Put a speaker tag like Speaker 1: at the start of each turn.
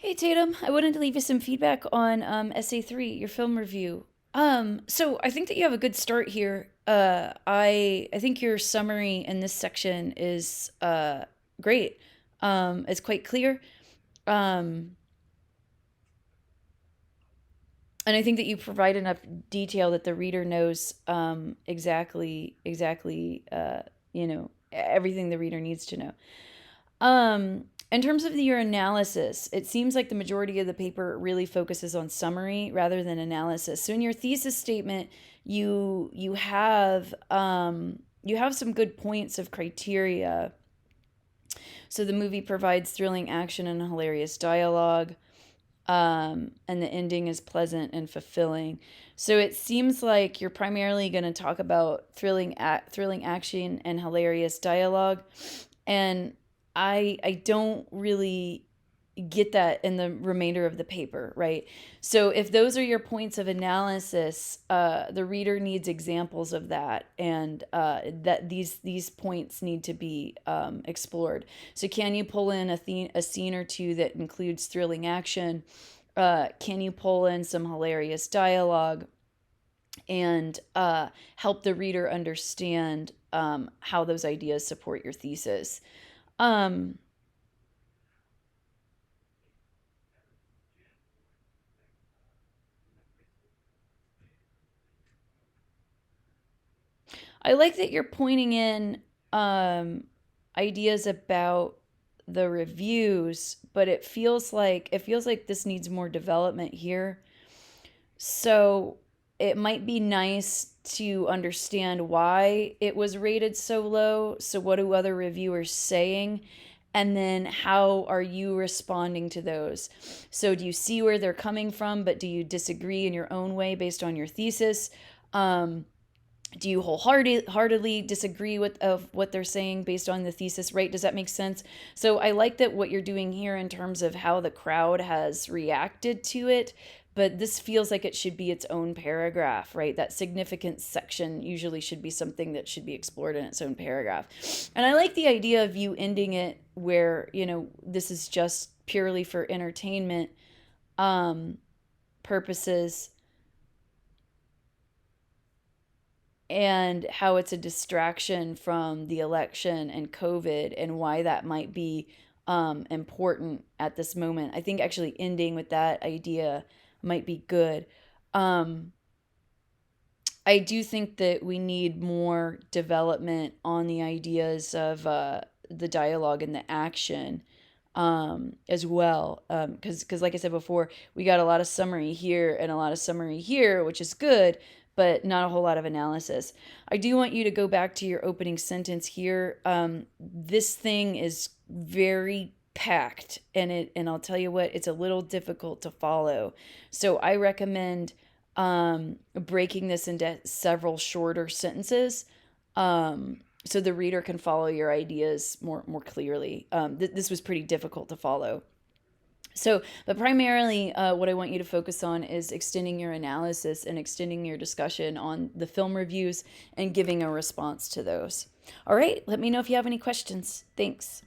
Speaker 1: Hey Tatum, I wanted to leave you some feedback on Essay 3, your film review. So I think that you have a good start here. I think your summary in this section is great. It's quite clear. Um, and I think that you provide enough detail that the reader knows exactly, everything the reader needs to know. In terms of your analysis, it seems like the majority of the paper really focuses on summary rather than analysis. So in your thesis statement, you have some good points of criteria. So the movie provides thrilling action and hilarious dialogue, and the ending is pleasant and fulfilling. So it seems like you're primarily going to talk about thrilling action and hilarious dialogue, and I don't really get that in the remainder of the paper, right? So if those are your points of analysis, the reader needs examples of that, and that these points need to be explored. So can you pull in a scene or two that includes thrilling action? Can you pull in some hilarious dialogue and help the reader understand how those ideas support your thesis? Um, I like that you're pointing in um, ideas about the reviews, but it feels like this needs more development here. So it might be nice to understand why it was rated so low. So what do other reviewers saying? And then how are you responding to those? So do you see where they're coming from, but do you disagree in your own way based on your thesis? Um, do you wholeheartedly disagree with of what they're saying based on the thesis, right? Does that make sense? So I like that what you're doing here in terms of how the crowd has reacted to it, but this feels like it should be its own paragraph, right? That significance section usually should be something that should be explored in its own paragraph. And I like the idea of you ending it where, this is just purely for entertainment um, purposes, and how it's a distraction from the election and COVID, and why that might be important at this moment. I think actually ending with that idea might be good. Um, I do think that we need more development on the ideas of the dialogue and the action as well. Because like I said before, we got a lot of summary here and a lot of summary here, which is good, but not a whole lot of analysis. I do want you to go back to your opening sentence here. This thing is very packed, and I'll tell you what, it's a little difficult to follow. So I recommend breaking this into several shorter sentences, so the reader can follow your ideas more clearly. This was pretty difficult to follow. So, but primarily, what I want you to focus on is extending your analysis and extending your discussion on the film reviews and giving a response to those. All right, let me know if you have any questions. Thanks.